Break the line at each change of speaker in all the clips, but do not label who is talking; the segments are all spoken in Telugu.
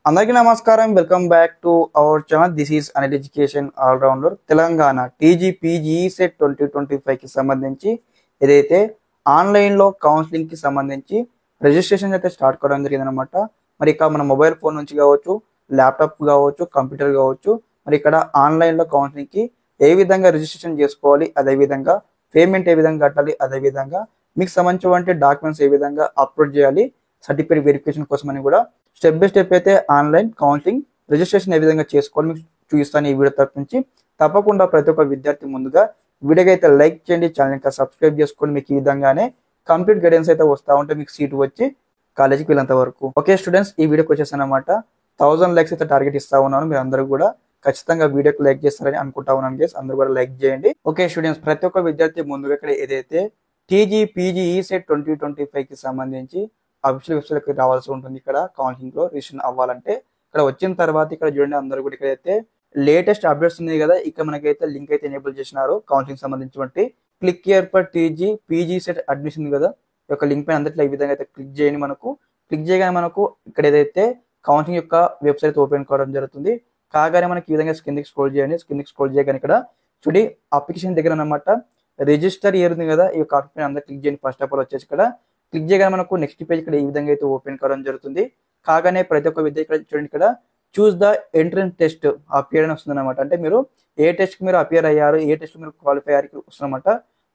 అందరికీ నమస్కారం. Welcome back to our channel. This is Anil education all-rounder. Telangana TG PG CET 2025 కి సంబంధించి ఏదైతే ఆన్లైన్లో కౌన్సిలింగ్ కి సంబంధించి రిజిస్ట్రేషన్ అయితే స్టార్ట్ కావడం జరిగిందనమాట. మరి ఇక మన మొబైల్ ఫోన్ నుంచి కావచ్చు, ల్యాప్టాప్ కావచ్చు, కంప్యూటర్ కావచ్చు, మరి ఇక్కడ ఆన్లైన్లో కౌన్సిలింగ్ కి ఏ విధంగా రిజిస్ట్రేషన్ చేసుకోవాలి, అదేవిధంగా పేమెంట్ ఏ విధంగా కట్టాలి, అదేవిధంగా మీకు సంబంధించిన డాక్యుమెంట్స్ ఏ విధంగా అప్లోడ్ చేయాలి, సర్టిఫికేట్ వెరిఫికేషన్ కోసం అని కూడా స్టెప్ బై స్టెప్ అయితే ఆన్లైన్ కౌన్సిలింగ్ రిజిస్ట్రేషన్ ఏ విధంగా చేసుకోవాలి మీకు చూపిస్తాను ఈ వీడియో తరపు నుంచి. తప్పకుండా ప్రతి ఒక్క విద్యార్థి ముందుగా వీడియోకి అయితే లైక్ చేయండి, ఛానల్ ఇంకా సబ్స్క్రైబ్ చేసుకోండి. మీకు ఈ విధంగానే కంప్లీట్ గైడెన్స్ అయితే వస్తూ ఉంటే మీకు సీట్ వచ్చి కాలేజీకి వెళ్ళేంత వరకు. ఓకే స్టూడెంట్స్, ఈ వీడియోకి వచ్చేసాను అనమాట. 1000 లైక్స్ అయితే టార్గెట్ ఇస్తా ఉన్నాను. మీరు అందరూ కూడా ఖచ్చితంగా వీడియోకి లైక్ చేస్తారని అనుకుంటా ఉన్నాను గైస్. అందరూ కూడా లైక్ చేయండి. ఓకే స్టూడెంట్స్, ప్రతి ఒక్క విద్యార్థి ముందుగా ఇక్కడ ఏదైతే టీజీ పీజీ సెట్ 2025 కి సంబంధించి అఫీషియల్ వెబ్సైట్కి రావాల్సి ఉంటుంది. ఇక్కడ కౌన్సిలింగ్ లో రిజిస్ట్రేషన్ అవ్వాలంటే ఇక్కడ వచ్చిన తర్వాత ఇక్కడ చూడండి, అందరూ కూడా ఇక్కడైతే లేటెస్ట్ అప్డేట్స్ ఉన్నాయి కదా, ఇక్కడ మనకైతే లింక్ అయితే ఎనేబుల్ చేసినారు కౌన్సిలింగ్ సంబంధించి. Click here for TG PG set admission కదా, ఈ యొక్క లింక్ పైన అందరిలో ఈ విధంగా అయితే క్లిక్ చేయండి. మనకు క్లిక్ చేయగానే మనకు ఇక్కడ ఏదైతే కౌన్సిలింగ్ యొక్క వెబ్సైట్ ఓపెన్ కావడం జరుగుతుంది. కాగానే మనకి ఈ విధంగా కిందికి స్క్రోల్ చేయండి. కిందికి స్క్రోల్ చేయగానే ఇక్కడ చూడండి అప్లికేషన్ దగ్గర అనమాట రిజిస్టర్ ఇయర్ ఉంది కదా, ఈ యొక్క ఆప్షన్ అందరూ క్లిక్ చేయండి. ఫస్ట్ ఆఫ్ ఆల్ వచ్చేసి ఇక్కడ క్లిక్ చేయగానే మనకు నెక్స్ట్ పేజ్ ఇక్కడ ఈ విధంగా అయితే ఓపెన్ కావడం జరుగుతుంది. కాగానే ప్రతి ఒక్క విద్య ఇక్కడ చూడండి, ఇక్కడ choose the entrance test appear అని వస్తుంది అనమాట. అంటే మీరు ఏ టెస్ట్ కి మీరు అపియర్ అయ్యారు, ఏ టెస్ట్ మీరు క్వాలిఫై అయ్యారు వస్తుందన్నమాట.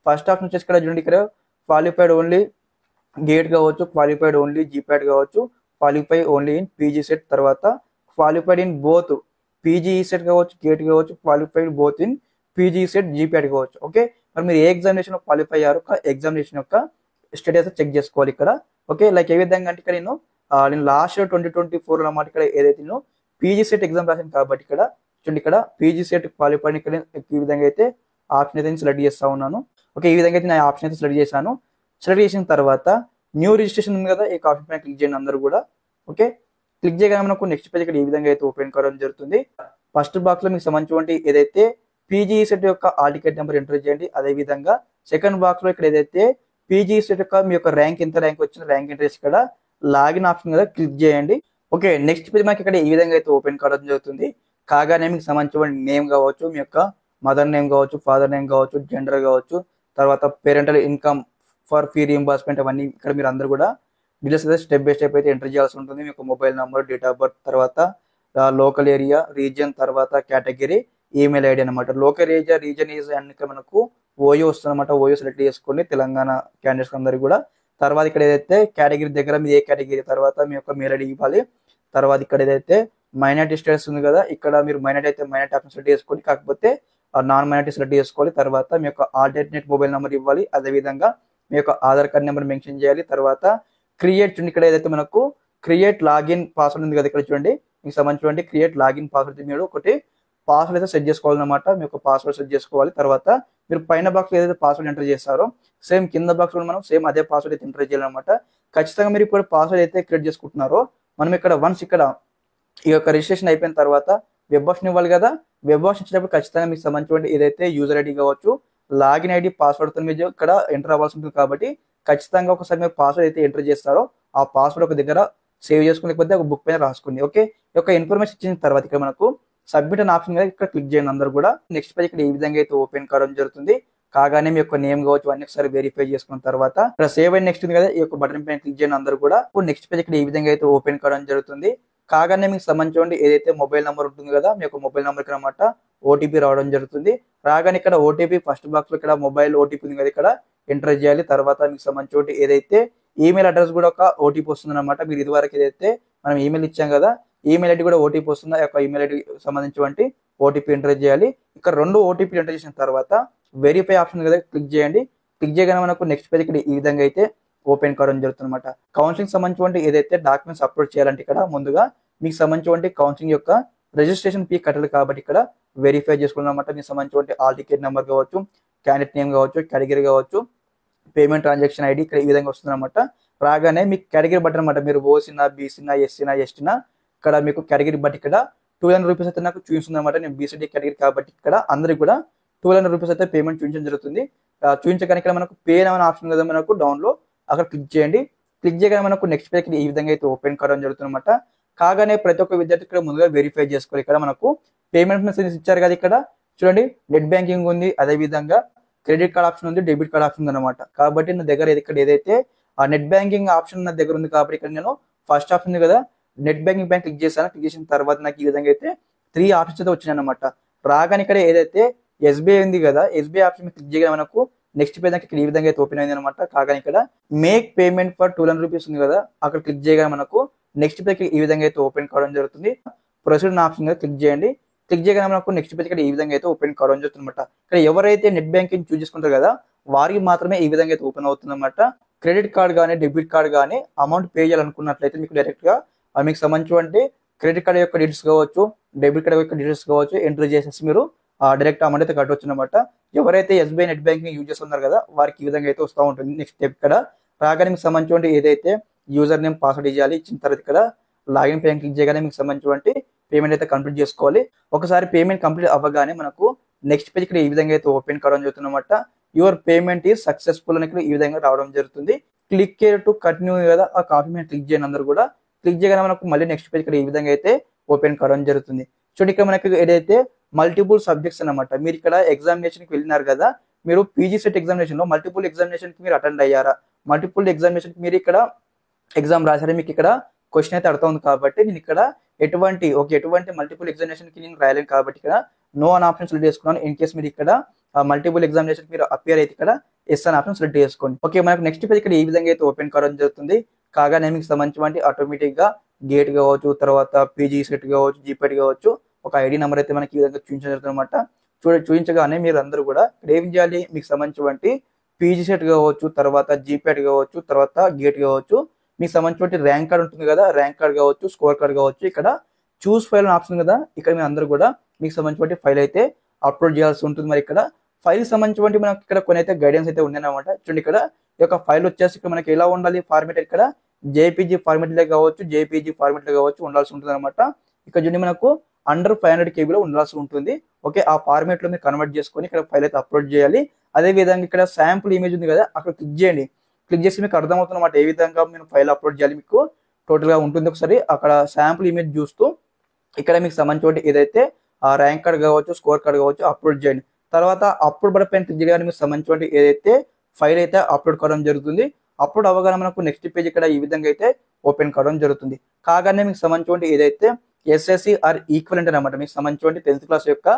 ఫస్ట్ ఆప్షన్ వచ్చేసి ఇక్కడ చూడండి, ఇక్కడ క్వాలిఫైడ్ ఓన్లీ గేట్ కావచ్చు, క్వాలిఫైడ్ ఓన్లీ జీప్యాట్ కావచ్చు, qualify only in PG set, తర్వాత qualified in both PG set కావచ్చు, గేట్ కావచ్చు, qualified both in PG set GPAT కావచ్చు. ఓకే, మరి మీరు ఏ ఎగ్జామినేషన్ క్వాలిఫై అయ్యారు, ఎగ్జామినేషన్ యొక్క స్టేటస్ చెక్ చేసుకోవాలి ఇక్కడ. ఓకే, లైక్ ఏ విధంగా అంటే ఇక్కడ నేను లాస్ట్ 2024 అన్నమాట. ఇక్కడ ఏదైతే నేను పీజీ సెట్ ఎగ్జామ్ రాశాను కాబట్టి ఇక్కడ చూడండి, ఇక్కడ పీజీ సెట్ క్వాలిఫైడ్ ఇక్కడ ఈ విధంగా అయితే ఆప్షన్ అయితే సెలెక్ట్ చేస్తా ఉన్నాను. ఓకే, ఈ విధంగా అయితే నేను ఆప్షన్ అయితే సెలెక్ట్ చేశాను. సెలెక్ట్ చేసిన తర్వాత న్యూ రిజిస్ట్రేషన్ ఉంది కదా, ఈ ఆప్షన్ పైన క్లిక్ చేయండి అందరూ కూడా. ఓకే, క్లిక్ చేయగానే మనకు నెక్స్ట్ పేజ్ ఇక్కడ ఈ విధంగా అయితే ఓపెన్ కావడం జరుగుతుంది. ఫస్ట్ బాక్స్ లో మీకు సంబంధించిన ఏదైతే పీజీ సెట్ యొక్క ఆల్ టికెట్ నెంబర్ ఎంటర్ చేయండి. అదేవిధంగా సెకండ్ బాక్స్ లో ఇక్కడ ఏదైతే పీజీ సెట్ యొక్క మీ యొక్క ర్యాంక్ ఎంత ర్యాంక్ వచ్చింది, ర్యాంక్ ఇంట్రెస్ట్ ఇక్కడ లాగిన్ ఆప్షన్ కదా క్లిక్ చేయండి. ఓకే, నెక్స్ట్ పేజ్ మనకి ఇక్కడ ఈ విధంగా అయితే ఓపెన్ కావడం జరుగుతుంది. కాగానే మీకు సంబంధించిన నేమ్ కావచ్చు, మీ యొక్క మదర్ నేమ్ కావచ్చు, ఫాదర్ నేమ్ కావచ్చు, జెండర్ కావచ్చు, తర్వాత parental income for fee reimbursement, అవన్నీ ఇక్కడ మీరు అందరూ కూడా డీటెయిల్స్ అయితే స్టెప్ బై స్టెప్ అయితే ఎంటర్ చేయాల్సి ఉంటుంది. మీ యొక్క mobile number, date of birth, తర్వాత లోకల్ ఏరియా, రీజియన్, తర్వాత కేటగిరీ, ఈమెయిల్ ఐడి అనమాట. Local area, reason is and మనకు ఓయో వస్తుంది అనమాట. ఓయో సెలెక్ట్ చేసుకోండి తెలంగాణ క్యాండిడేట్స్ అందరికి కూడా. తర్వాత ఇక్కడ ఏదైతే కేటగిరీ దగ్గర మీరు ఏ కేటగిరీ, తర్వాత మీ యొక్క మెయిల్ ఐడి ఇవ్వాలి. తర్వాత ఇక్కడ ఏదైతే మైనారిటీ స్టేటస్ ఉంది కదా, ఇక్కడ మీరు మైనారిటీ అయితే మైనారిటీ ఆప్షన్ సెలెక్ట్ చేసుకోండి, కాకపోతే నాన్ మైనారిటీ సెలెక్ట్ చేసుకోవాలి. తర్వాత మీ యొక్క ఆల్టర్నేట్ మొబైల్ నెంబర్ ఇవ్వాలి. అదేవిధంగా మీ యొక్క ఆధార్ కార్డ్ నెంబర్ మెన్షన్ చేయాలి. తర్వాత క్రియేట్ చూడండి, ఇక్కడ ఏదైతే మనకు క్రియేట్ లాగిన్ పాస్వర్డ్ ఉంది కదా, ఇక్కడ చూడండి మీకు సంబంధించిన క్రియేట్ లాగిన్ పాస్వర్డ్ మీరు ఒకటి పాస్వర్డ్ అయితే సెట్ చేసుకోవాలన్నమాట. మీ యొక్క పాస్వర్డ్ సెట్ చేసుకోవాలి. తర్వాత మీరు పైన బాక్స్ ఏదైతే పాస్వర్డ్ ఎంటర్ చేస్తారో సేమ్ కింద బాక్స్ కూడా మనం సేమ్ అదే పాస్వర్డ్ అయితే ఎంటర్ చేయాలన్నమాట. ఖచ్చితంగా మీరు ఇప్పుడు పాస్వర్డ్ అయితే క్రియేట్ చేసుకుంటున్నారో మనం ఇక్కడ వన్స్ ఇక్కడ ఈ యొక్క రిజిస్ట్రేషన్ అయిపోయిన తర్వాత వెబ్ ఆప్షన్ ఇవ్వాలి కదా, వెబ్ ఆప్షన్ ఇచ్చినప్పుడు ఖచ్చితంగా మీకు సంబంధించిన ఏదైతే యూజర్ ఐడి కావచ్చు, లాగిన్ ఐడి, పాస్వర్డ్తో మీరు ఇక్కడ ఎంటర్ అవ్వాల్సి ఉంటుంది. కాబట్టి ఖచ్చితంగా ఒకసారి మీరు పాస్వర్డ్ అయితే ఎంటర్ చేస్తారో ఆ పాస్వర్డ్ ఒక దగ్గర సేవ్ చేసుకునే ఒక బుక్ పైన రాసుకోండి. ఓకే, ఈ యొక్క ఇన్ఫర్మేషన్ ఇచ్చిన తర్వాత ఇక్కడ మనకు సబ్మిట్ అనే ఆప్షన్ కదా, ఇక్కడ క్లిక్ చేయండి అందరూ కూడా. నెక్స్ట్ పేజ్ ఇక్కడ ఈ విధంగా అయితే ఓపెన్ కావడం జరుగుతుంది. కాగానే మీ యొక్క నేమ్ కావచ్చు అన్ని ఒకసారి వెరిఫై చేసుకున్న తర్వాత ఇక్కడ సేవ్ అండ్ నెక్స్ట్ ఉంది కదా, ఈ యొక్క బటన్ పైన క్లిక్ చేయండి అందరూ కూడా. నెక్స్ట్ పేజ్ ఇక్కడ ఈ విధంగా అయితే ఓపెన్ కావడం జరుగుతుంది. కాగానే మీకు సంబంధించిన ఏదైతే మొబైల్ నెంబర్ ఉంటుంది కదా, మీ యొక్క మొబైల్ నెంబర్ అనమాట ఓటీపీ రావడం జరుగుతుంది. రాగానే ఇక్కడ ఓటీపీ ఫస్ట్ బాక్స్ లో ఇక్కడ మొబైల్ ఓటీపీ ఉంది కదా, ఇక్కడ ఎంటర్ చేయాలి. తర్వాత మీకు సంబంధించిన ఏదైతే ఈమెయిల్ అడ్రస్ కూడా ఒక ఓటీపీ వస్తుంది అనమాట. మీరు ఇదివరకు ఏదైతే మనం ఈమెయిల్ ఇచ్చాం కదా, ఈమెయిల్ ఐడి కూడా ఓటీపీ వస్తుంది. ఆ యొక్క ఈమెయిల్ ఐడి సంబంధించి ఓటీపీ ఎంటర్ చేయాలి. ఇక్కడ 2 ఓటీపీ ఎంటర్ చేసిన తర్వాత వెరిఫై ఆప్షన్ కదా క్లిక్ చేయండి. క్లిక్ చేయగానే మనకు నెక్స్ట్ పేజ్ ఇక్కడ ఈ విధంగా అయితే ఓపెన్ కావడం జరుగుతుంది అనమాట. కౌన్సిలింగ్ సంబంధించి ఏదైతే డాక్యుమెంట్స్ అప్లోడ్ చేయాలంటే ఇక్కడ ముందుగా మీకు సంబంధించి కౌన్సిలింగ్ యొక్క రిజిస్ట్రేషన్ ఫీ కట్టాలి. కాబట్టి ఇక్కడ వెరిఫై చేసుకోవాలన్నమాట. మీకు సంబంధించి ఆల్ టికెట్ నెంబర్ కావచ్చు, క్యాండిడేట్ నేమ్ కావచ్చు, కేటగిరీ కావచ్చు, పేమెంట్ ట్రాన్సాక్షన్ ఐడి ఇక్కడ ఈ విధంగా వస్తుంది అనమాట. రాగానే మీకు కేటగిరీ బట్టి అనమాట, మీరు ఓసీనా, బీసీనా, ఎస్సీనా, ఎస్టీనా, ఇక్కడ మీకు కేటగిరీ బట్టి ఇక్కడ 200 రూపీస్ అయితే నాకు చూపిస్తుంది అనమాట. నేను బీసీడీ కేటగిరీ కాబట్టి ఇక్కడ అందరికి కూడా 200 రూపీస్ అయితే పేమెంట్ చూపించడం జరుగుతుంది. చూపించగానే ఇక్కడ మనకు పే అనే ఆప్షన్ కదా మనకు డౌన్లో, అక్కడ క్లిక్ చేయండి. క్లిక్ చేయగానే మనకు నెక్స్ట్ పేజ్ ఈ విధంగా అయితే ఓపెన్ కావడం జరుగుతుంది అనమాట. కాగానే ప్రతి ఒక్క విద్యార్థి ఇక్కడ ముందుగా వెరిఫై చేసుకోవాలి. ఇక్కడ మనకు పేమెంట్ మెసేజ్ ఇచ్చారు కదా, ఇక్కడ చూడండి నెట్ బ్యాంకింగ్ ఉంది, అదే విధంగా క్రెడిట్ కార్డ్ ఆప్షన్ ఉంది, డెబిట్ కార్డ్ ఆప్షన్ ఉంది అనమాట. కాబట్టి నా దగ్గర ఇక్కడ ఏదైతే ఆ నెట్ బ్యాంకింగ్ ఆప్షన్ నా దగ్గర ఉంది కాబట్టి ఇక్కడ నేను ఫస్ట్ ఆప్షన్ ఉంది కదా నెట్ బ్యాంకింగ్ పైన క్లిక్ చేశాను. క్లిక్ చేసిన తర్వాత నాకు ఈ విధంగా అయితే 3 ఆప్షన్స్ అయితే వచ్చినాయి అనమాట. రాగానే ఇక్కడ ఏదైతే ఎస్బీఐ ఉంది కదా, ఎస్బీఐ ఆప్షన్ క్లిక్ చేయగానే మనకు నెక్స్ట్ పేజ్ ఇక్కడ ఈ విధంగా అయితే ఓపెన్ అయింది అనమాట. కాగానే ఇక్కడ మేక్ పేమెంట్ ఫర్ 200 రూపీస్ ఉంది కదా, అక్కడ క్లిక్ చేయగానే మనకు నెక్స్ట్ పేజ్ ఈ విధంగా అయితే ఓపెన్ కావడం జరుగుతుంది. ప్రొసీడ్ ఆప్షన్ మీద క్లిక్ చేయండి. క్లిక్ చేయగానే మనకు నెక్స్ట్ పేజ్ ఇక్కడ ఈ విధంగా అయితే ఓపెన్ కావడం జరుగుతుంది అనమాట. ఇక్కడ ఎవరైతే నెట్ బ్యాంకింగ్ చూస్ చేసుకుంటారు కదా వారికి మాత్రమే ఈ విధంగా అయితే ఓపెన్ అవుతుంది అనమాట. క్రెడిట్ కార్డ్ కానీ డెబిట్ కార్డ్ కానీ అమౌంట్ పే చేయాలనుకున్నట్లయితే మీకు డైరెక్ట్ గా మీకు సంబంధించి క్రెడిట్ కార్డ్ యొక్క డీటెయిల్స్ కావచ్చు, డెబిట్ కార్డ్ యొక్క డీటెయిల్స్ కావచ్చు ఎంటర్ చేసేసి మీరు డైరెక్ట్ అమౌంట్ అయితే కట్టవచ్చు అనమాట. ఎవరైతే ఎస్బీఐ నెట్ బ్యాంకింగ్ యూజ్ చేస్తున్నారు కదా వారికి ఈ విధంగా అయితే వస్తూ ఉంటుంది. నెక్స్ట్ స్టెప్ ఇక్కడ రాగానే మీకు సంబంధించి ఏదైతే యూజర్ నేమ్ పాస్వర్డ్ ఇవ్వాలి, ఇచ్చిన తర్వాత ఇక్కడ లాగిన్ పైన క్లిక్ చేయగానే మీకు సంబంధించి పేమెంట్ అయితే కంప్లీట్ చేసుకోవాలి. ఒకసారి పేమెంట్ కంప్లీట్ అవ్వగానే మనకు నెక్స్ట్ పేజ్ ఇక్కడ ఈ విధంగా అయితే ఓపెన్ కావడం జరుగుతుంది అనమాట. యువర్ పేమెంట్ ఈజ్ సక్సెస్ఫుల్ అని ఇక్కడ ఈ విధంగా రావడం జరుగుతుంది. క్లిక్ టు కంటిన్యూ కదా, ఆ కాపీ మీద క్లిక్ చేయని అందరూ కూడా క్లిక్ చేయగానే మనకు మళ్ళీ నెక్స్ట్ పేజ్ ఇక్కడ ఈ విధంగా అయితే ఓపెన్ కావడం జరుగుతుంది. చూడండి ఇక్కడ మనకి ఏదైతే మల్టిపుల్ సబ్జెక్ట్స్ అన్నమాట. మీరు ఇక్కడ ఎగ్జామినేషన్ కి వెళ్ళినారు కదా, మీరు పీజీ సెట్ ఎగ్జామినేషన్ లో మల్టిపుల్ ఎగ్జామినేషన్ కి మీరు అటెండ్ అయ్యారా, మల్టిపుల్ ఎగ్జామినేషన్ కి మీరు ఇక్కడ ఎగ్జామ్ రాశారా, మీకు ఇక్కడ క్వశ్చన్ అయితే అర్థం ఉంది కాబట్టి నేను ఇక్కడ ఎటువంటి మల్టిపుల్ ఎగ్జామినేషన్ కి నేను రాయలేను కాబట్టి ఇక్కడ నో అని ఆప్షన్ సెలెక్ట్ చేసుకున్నాను. ఇన్ కేస్ మీరు ఇక్కడ మల్టిపుల్ ఎగ్జామినేషన్ మీరు అపియర్ అయితే ఇక్కడ ఎస్ అని ఆప్షన్ సెలెక్ట్ చేసుకోండి. ఓకే, మనకు నెక్స్ట్ పేజ్ ఇక్కడ ఈ విధంగా అయితే ఓపెన్ కావడం జరుగుతుంది. కాగానే మీకు సంబంధించి ఆటోమేటిక్ గా గేట్ కావచ్చు, తర్వాత పీజీ సెట్ కావచ్చు, జీపీటీ కావచ్చు, ఒక ఐడి నెంబర్ అయితే మనకి ఈ విధంగా చూపించడం అనమాట. చూపించగానే మీరు అందరూ కూడా ఇక్కడ ఏం చేయాలి, మీకు సంబంధించి పీజీ సెట్ కావచ్చు, తర్వాత జీపీటీ కావచ్చు, తర్వాత గేట్ కావచ్చు, మీకు సంబంధించి ర్యాంక్ కార్డ్ ఉంటుంది కదా, ర్యాంక్ కార్డ్ కావచ్చు, స్కోర్ కార్డ్ కావచ్చు, ఇక్కడ చూస్ ఫైల్ అని ఆప్షన్ కదా, ఇక్కడ మీరు అందరూ కూడా మీకు సంబంధించి ఫైల్ అయితే అప్లోడ్ చేయాల్సి ఉంటుంది. మరి ఇక్కడ ఫైల్ సంబంధించి మనకి ఇక్కడ కొన్ని అయితే గైడెన్స్ అయితే ఉన్నాయన్నమాట. చూడండి ఇక్కడ ఈ యొక్క ఫైల్ వచ్చేసి ఇక్కడ మనకి ఎలా ఉండాలి ఫార్మేట్, ఇక్కడ జేపీజీ ఫార్మేట్ లో కావచ్చు, జేపీజీ ఫార్మేట్ లో కావచ్చు ఉండాల్సి ఉంటుంది అనమాట. ఇక్కడ చూడండి మనకు అండర్ 500 KB లో ఉండాల్సి ఉంటుంది. ఓకే, ఆ ఫార్మేట్ లో మీరు కన్వర్ట్ చేసుకొని ఇక్కడ ఫైల్ అయితే అప్లోడ్ చేయాలి. అదే విధంగా ఇక్కడ శాంపుల్ ఇమేజ్ ఉంది కదా, అక్కడ క్లిక్ చేయండి. క్లిక్ చేసి మీకు అర్థమవుతుంది అన్నమాట ఏ విధంగా మీరు ఫైల్ అప్లోడ్ చేయాలి, మీకు టోటల్ గా ఉంటుంది. ఒకసారి అక్కడ శాంపుల్ ఇమేజ్ చూస్తూ ఇక్కడ మీకు సంబంధించి ఏదైతే ఆ ర్యాంక్ కార్డ్ కావచ్చు, స్కోర్ కార్డ్ కావచ్చు అప్లోడ్ చేయండి. తర్వాత అప్లోడ్ బటన్ పైన క్లిక్ చేయడానికి మీకు సంబంధించి ఏదైతే ఫైల్ అయితే అప్లోడ్ కావడం జరుగుతుంది. అప్లోడ్ అవ్వగానే మనకు నెక్స్ట్ పేజ్ ఇక్కడ ఈ విధంగా అయితే ఓపెన్ కావడం జరుగుతుంది. కాగానే మీకు సంబంధించి ఏదైతే ఎస్ఎస్సి ఆర్ ఈక్వలెంట్ అనమాట, మీకు సంబంధించి 10th క్లాస్ యొక్క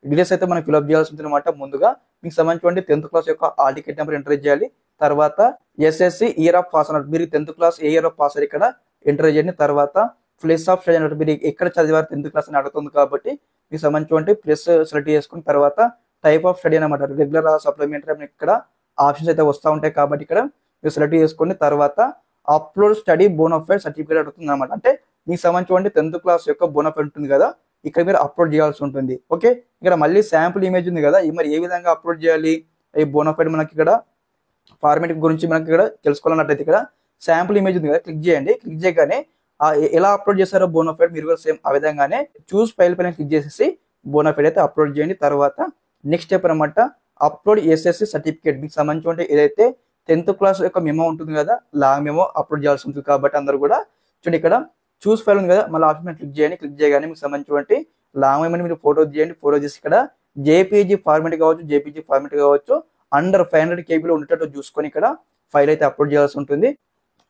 డీటెయిల్స్ అయితే మనం ఫిల్అప్ చేయాల్సి ఉంటుంది అనమాట. ముందుగా మీకు సంబంధించి 10th క్లాస్ యొక్క ఆల్ టికెట్ నెంబర్ ఎంటర్ చేయాలి. తర్వాత ఎస్ఎస్సి ఇయర్ ఆఫ్ పాస్ అన్నట్టు మీరు 10th class A year of pass ఇక్కడ ఎంటర్ చేయండి. తర్వాత ప్లేస్ ఆఫ్ స్టడీ అన్నట్టు మీరు ఎక్కడ చదివారు 10th క్లాస్ అని అడుగుతుంది కాబట్టి మీకు సంబంధించి ప్లేస్ సెలెక్ట్ చేసుకుని తర్వాత టైప్ ఆఫ్ స్టడీ అనమాట, రెగ్యులర్ సప్లిమెంటరీ ఇక్కడ ఆప్షన్స్ అయితే వస్తూ ఉంటాయి కాబట్టి ఇక్కడ మీరు సెలెక్ట్ చేసుకుని తర్వాత అప్లోడ్ స్టడీ బోనఫైడ్ సర్టిఫికేట్ అడుగుతుంది అనమాట. అంటే మీకు సంబంధించి 10th క్లాస్ యొక్క బోనఫైడ్ ఉంటుంది కదా, ఇక్కడ మీరు అప్లోడ్ చేయాల్సి ఉంటుంది. ఓకే, ఇక్కడ మళ్ళీ శాంపుల్ ఇమేజ్ ఉంది కదా, మరి ఏ విధంగా అప్లోడ్ చేయాలి ఈ బోనఫైడ్ మనకి ఇక్కడ ఫార్మేట్ గురించి మనకి ఇక్కడ తెలుసుకోవాలన్నట్టయితే ఇక్కడ శాంపుల్ ఇమేజ్ ఉంది కదా, క్లిక్ చేయండి. క్లిక్ చేయగానే ఎలా అప్లోడ్ చేస్తారో బోనఫైడ్ మీరు కూడా సేమ్ ఆ విధంగానే చూస్ ఫైల్ పైన క్లిక్ చేసేసి బోనఫైడ్ అయితే అప్లోడ్ చేయండి. తర్వాత నెక్స్ట్ స్టెప్ అనమాట అప్లోడ్ ఎస్ఎస్సి సర్టిఫికేట్, మీకు సంబంధించి ఏదైతే 10th క్లాస్ యొక్క మెమో ఉంటుంది కదా, లాంగ్ మెమో అప్లోడ్ చేయాల్సి ఉంటుంది. కాబట్టి అందరూ కూడా చూడండి ఇక్కడ చూస్ ఫైల్ ఉంది కదా, మళ్ళీ ఆప్షన్ క్లిక్ చేయండి. క్లిక్ చేయగానే మీకు సంబంధించి లాంగ్ మెమోని మీరు ఫోటో చేయండి. ఫోటో చేసి ఇక్కడ జేపీజీ ఫార్మేట్ కావచ్చు, జేపీజీ ఫార్మేట్ కావచ్చు అండర్ 500 KB లో ఉండేటట్టు చూసుకొని ఇక్కడ ఫైల్ అయితే అప్లోడ్ చేయాల్సి ఉంటుంది.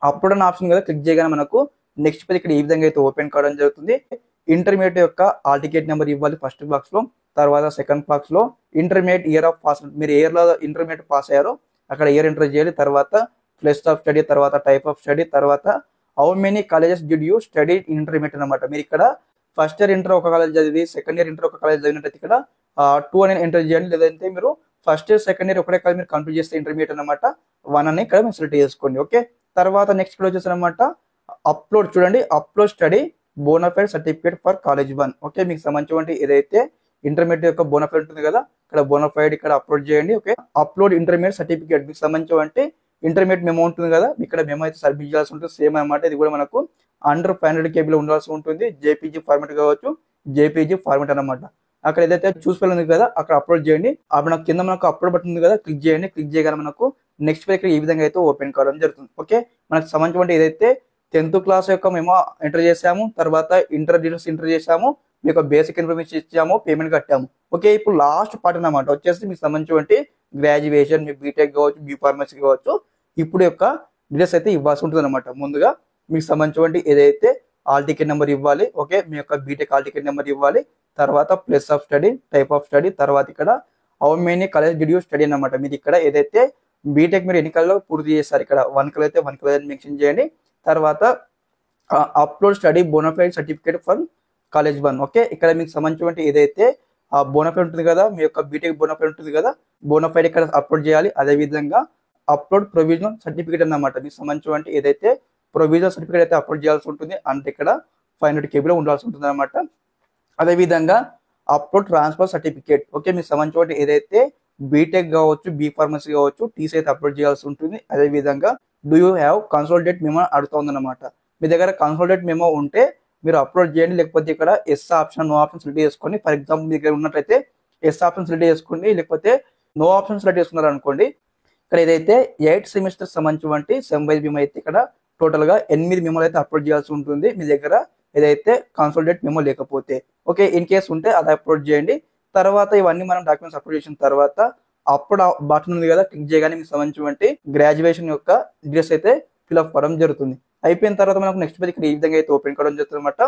అప్లోడ్ అనే ఆప్షన్ కదా, క్లిక్ చేయగానే మనకు నెక్స్ట్ పేజ్ ఇక్కడ ఈ విధంగా అయితే ఓపెన్ కావడం జరుగుతుంది. ఇంటర్మీడియట్ యొక్క ఆల్ టికెట్ నెంబర్ ఇవ్వాలి ఫస్ట్ బాక్స్ లో, తర్వాత సెకండ్ బాక్స్ లో ఇంటర్మీడియట్ ఇయర్ ఆఫ్ పాస్, మీరు ఇయర్ లో ఇంటర్మీడియట్ పాస్ అయ్యారో అక్కడ ఇయర్ ఎంటర్ చేయాలి. తర్వాత ప్లేస్ ఆఫ్ స్టడీ, తర్వాత టైప్ ఆఫ్ స్టడీ, తర్వాత how many colleges did you study intermediate అనమాట. మీరు ఇక్కడ ఫస్ట్ ఇయర్ ఇంటర్ ఒక కాలేజ్ చదివి సెకండ్ ఇయర్ ఇంటర్ ఒక కాలేజ్ చదివినట్టయితే ఇక్కడ 2 అని ఎంటర్ చేయాలి. లేదంటే మీరు ఫస్ట్ ఇయర్ సెకండ్ ఇయర్ ఒకటే కాలేజ్ మీరు కంప్లీట్ చేస్తే ఇంటర్మీడియట్ అనమాట 1 అని ఇక్కడ మీరు సెలెక్ట్ చేసుకోండి. ఓకే, తర్వాత నెక్స్ట్ ఇక్కడ వచ్చేసి అనమాట అప్లోడ్, చూడండి upload study bona fide certificate for college 1. Okay, మీకు సంబంధించి ఏదైతే ఇంటర్మీడియట్ యొక్క బోనఫైడ్ ఉంటుంది కదా, ఇక్కడ బోనఫైడ్ ఇక్కడ అప్లోడ్ చేయండి. ఓకే, అప్లోడ్ ఇంటర్మీడియట్ సర్టిఫికేట్, మీకు సంబంధించి ఇంటర్మీడియట్ మెమో ఉంటుంది కదా, ఇక్కడ మెమో అయితే సబ్మిట్ చేయాల్సి ఉంటుంది. సేమ్ అనమాట, ఇది కూడా మనకు అండర్ 500 KB లో ఉండాల్సి ఉంటుంది. జేపీజీ ఫార్మేట్ కావచ్చు, జేపీజీ ఫార్మేట్ అనమాట. అక్కడ ఏదైతే చూస్ ఫైల్ ఉంది కదా అక్కడ అప్లోడ్ చేయండి. అప్పుడు నాకు కింద మనకు అప్లోడ్ బటన్ ఉంది కదా, క్లిక్ చేయండి. క్లిక్ చేయగానే మనకు నెక్స్ట్ పేజ్ ఈ విధంగా అయితే ఓపెన్ కావడం జరుగుతుంది. ఓకే, మనకు సంబంధించి ఏదైతే 10th క్లాస్ యొక్క మేము ఎంటర్ చేసాము, తర్వాత ఇంటర్ డీటెయిల్స్ ఎంటర్ చేసాము, మీకు బేసిక్ ఇన్ఫర్మేషన్ ఇచ్చాము, పేమెంట్ కట్టాము. ఓకే, ఇప్పుడు లాస్ట్ పార్ట్ అన్నమాట వచ్చేసి మీకు సంబంధించి గ్రాడ్యుయేషన్, మీ బీటెక్ కావచ్చు, బీ ఫార్మసీ కావచ్చు, ఇప్పుడు యొక్క డీటెయిల్స్ అయితే ఇవ్వాల్సి ఉంటుంది అనమాట. ముందుగా మీకు సంబంధించి ఏదైతే ఆల్ టికెట్ నెంబర్ ఇవ్వాలి. ఓకే, మీ యొక్క బీటెక్ ఆల్ టికెట్ నెంబర్ ఇవ్వాలి. తర్వాత place of study, type of study, తర్వాత ఇక్కడ how many college did you study అన్నమాట. మీరు ఇక్కడ ఏదైతే బీటెక్ మీరు ఎన్ని కాలేజ్లో పూర్తి చేస్తారు, ఇక్కడ 1 కాలేజ్ అయితే 1 కాలేజ్ మెన్షన్ చేయండి. తర్వాత upload study bona fide certificate for college 1. Okay, ఇక్కడ మీకు సంబంధించి ఏదైతే ఆ బోనఫైడ్ ఉంటుంది కదా, మీ యొక్క బీటెక్ బోనఫైడ్ ఉంటుంది కదా, బోనఫైడ్ ఇక్కడ అప్లోడ్ చేయాలి. అదేవిధంగా అప్లోడ్ ప్రొవిజనల్ సర్టిఫికేట్ అన్నమాట. మీకు సంబంధించి ఏదైతే ప్రొవిజనల్ సర్టిఫికేట్ అయితే అప్లోడ్ చేయాల్సి ఉంటుంది, అంటే ఇక్కడ 500 KB ఉండాల్సి ఉంటుంది అనమాట. అదేవిధంగా అప్లోడ్ ట్రాన్స్ఫర్ సర్టిఫికేట్. ఓకే, మీకు సంబంధించి ఏదైతే బీటెక్ కావచ్చు, బీ ఫార్మసీ కావచ్చు, టీసీ అయితే అప్లోడ్ చేయాల్సి ఉంటుంది. అదేవిధంగా do you have consolidated memo అడుగుతుందన్నమాట. మీ దగ్గర కన్సల్టేట్ మెమో ఉంటే మీరు అప్లోడ్ చేయండి, లేకపోతే ఇక్కడ yes option, no option select చేసుకోండి. ఫర్ ఎగ్జాంపుల్ మీ దగ్గర ఉన్నట్లయితే ఎస్ ఆప్షన్ సెలెక్ట్ చేసుకోండి, లేకపోతే నో ఆప్షన్ సెలెక్ట్ చేసుకున్నారు అనుకోండి. ఇక్కడ ఏదైతే 8 సెమిస్టర్ సంబంధించి సెమ్ వైజ్ మెమో అయితే ఇక్కడ టోటల్ గా 8 మెమోలు అయితే అప్లోడ్ చేయాల్సి ఉంటుంది మీ దగ్గర ఏదైతే కన్సల్టేట్ మెమో లేకపోతే. ఓకే, ఇన్ కేసు ఉంటే అది అప్లోడ్ చేయండి. తర్వాత ఇవన్నీ మనం డాక్యుమెంట్స్ అప్లోడ్ చేసిన తర్వాత అప్పుడు బటన్ ఉంది కదా, క్లిక్ చేయగానే మీకు సంబంధించి గ్రాడ్యుయేషన్ యొక్క డీటెయిల్స్ అయితే ఫిల్అప్ అవ్వడం జరుగుతుంది. అయిపోయిన తర్వాత మనకు నెక్స్ట్ పేజ్ ఇక్కడ ఈ విధంగా అయితే ఓపెన్ కావడం జరుగుతుంది అనమాట.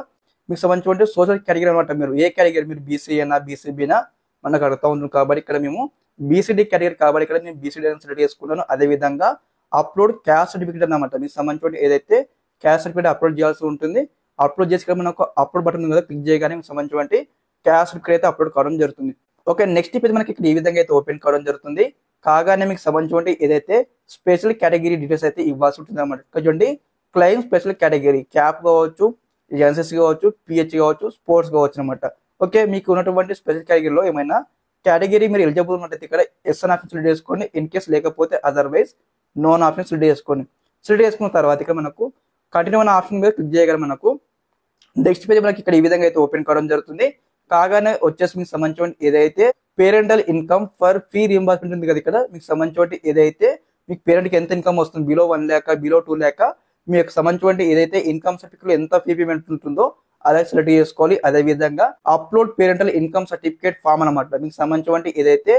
మీకు సంబంధించి సోషల్ కేటగిరీ అనమాట. మీరు ఏ కేటగిరీ, మీరు బీసీఏనా బీసీబీనా మనకు అడుగుతా ఉంటుంది. కాబట్టి ఇక్కడ మేము బీసీడీ కేటగిరీ కాబట్టి ఇక్కడ నేను బీసీడీ అని సెలెక్ట్ చేసుకున్నాను. అదేవిధంగా అప్లోడ్ క్యాస్ట్ సర్టిఫికేట్ అన్నమాట. మీకు సంబంధించి ఏదైతే క్యాస్ట్ సర్టిఫికేట్ అప్లోడ్ చేయాల్సి ఉంటుంది, అప్లోడ్ చేసి ఇక్కడ మనకు అప్లోడ్ బటన్ ఉంది కదా, క్లిక్ చేయగానే మీకు సంబంధించి క్యాస్ట్ సర్టిఫికేట్ అయితే అప్లోడ్ కావడం జరుగుతుంది. ఓకే, నెక్స్ట్ పేజ్ మనకి ఇక్కడ ఈ విధంగా అయితే ఓపెన్ కావడం జరుగుతుంది. కాగానే మీకు సంబంధించి ఏదైతే స్పెషల్ కేటగిరీ డీటెయిల్స్ అయితే ఇవ్వాల్సి ఉంటుంది అనమాట. ఇక్కడ చూడండి, క్లైమ్ స్పెషల్ కేటగిరీ, క్యాప్ కావచ్చు, ఎన్సీసీ కావచ్చు, పిహెచ్ కావచ్చు, స్పోర్ట్స్ కావచ్చు అనమాట. ఓకే, మీకు ఉన్నటువంటి స్పెషల్ కేటగిరీలో ఏమైనా కేటగిరీ మీరు ఎలిజిబుల్ ఉన్నట్లయితే ఇక్కడ ఎస్ అని ఆప్షన్ సెలెక్ట్ చేసుకోండి. ఇన్ కేస్ లేకపోతే అదర్వైజ్ నోన్ ఆప్షన్ సెలెక్ట్ చేసుకోండి. సెలెక్ట్ చేసుకున్న తర్వాత ఇక్కడ మనకు కంటిన్యూ అనే ఆప్షన్ మీద క్లిక్ చేయగల మనకు నెక్స్ట్ పేజ్ మనకి ఇక్కడ ఈ విధంగా అయితే ఓపెన్ కావడం జరుగుతుంది. కాగానే వచ్చేసి మీకు సంబంధించి ఏదైతే parental income for fee reimbursement ఉంది కదా, ఇక్కడ మీకు సంబంధించి ఏదైతే మీకు పేరెంట్కి ఎంత ఇన్కమ్ వస్తుంది, బిలో 1 lakh, బిలో 2 lakh, మీకు సంబంధించి ఏదైతే ఇన్కమ్ సర్టిఫికేట్ ఎంత ఫీ పేమెంట్ ఉంటుందో అదే సెలెక్ట్ చేసుకోవాలి. అదేవిధంగా upload parental income certificate form అనమాట. మీకు సంబంధించి ఏదైతే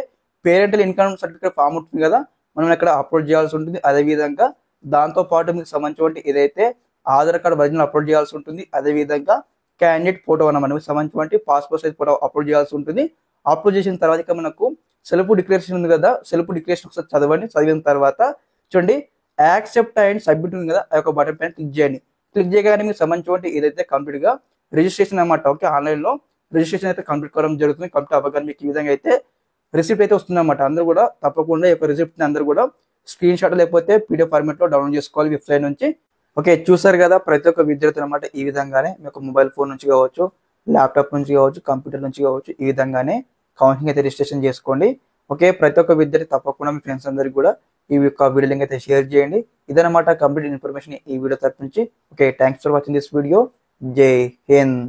పేరెంటల్ ఇన్కమ్ సర్టిఫికేట్ ఫామ్ ఉంటుంది కదా, మనం ఇక్కడ అప్లోడ్ చేయాల్సి ఉంటుంది. అదేవిధంగా దాంతో పాటు మీకు సంబంధించి ఏదైతే ఆధార్ కార్డ్ ఒరిజినల్ అప్లోడ్ చేయాల్సి ఉంటుంది. అదేవిధంగా క్యాండిడేట్ ఫోటో అన్నమాట, మీకు సంబంధించి పాస్పోర్ట్ సైజ్ ఫోటో అప్లోడ్ చేయాల్సి ఉంటుంది. అప్లోడ్ చేసిన తర్వాత ఇక మనకు సెల్ఫ్ డిక్లరేషన్ ఉంది కదా, సెల్ఫ్ డిక్లరేషన్ ఒకసారి చదవండి. చదివిన తర్వాత చూడండి యాక్సెప్ట్ అండ్ సబ్మిట్ ఉంది కదా, ఆ యొక్క బటన్ పైన క్లిక్ చేయండి. క్లిక్ చేయగానే మీకు సంబంధించి ఏదైతే కంప్లీట్ గా రిజిస్ట్రేషన్ అనమాట. ఓకే, ఆన్లైన్ లో రిజిస్ట్రేషన్ అయితే కంప్లీట్ కావడం జరుగుతుంది. కంప్లీట్ అవ్వగానే మీకు ఈ విధంగా అయితే రిసిప్ట్ అయితే వస్తుంది అనమాట. అందరూ కూడా తప్పకుండా ఈ యొక్క రిసిప్ట్ ని అందరూ కూడా స్క్రీన్ షాట్ లేకపోతే పీడిఎఫ్ ఫార్మాట్ లో డౌన్లోడ్ చేసుకోవాలి వెబ్సైట్ నుంచి. ఓకే, చూసారు కదా, ప్రతి ఒక్క విద్యార్థి అనమాట ఈ విధంగానే మీకు మొబైల్ ఫోన్ నుంచి కావచ్చు, ల్యాప్టాప్ నుంచి కావచ్చు, కంప్యూటర్ నుంచి కావచ్చు, ఈ విధంగానే కౌన్సిలింగ్ అయితే రిజిస్ట్రేషన్ చేసుకోండి. ఓకే, ప్రతి ఒక్క విద్యార్థి తప్పకుండా మీ ఫ్రెండ్స్ అందరికి కూడా ఈ యొక్క వీడియో లింక్ అయితే షేర్ చేయండి. ఇదనమాట కంప్లీట్ ఇన్ఫర్మేషన్ ఈ వీడియో తరపు నుంచి. Okay, thanks for watching this video. జై హింద్.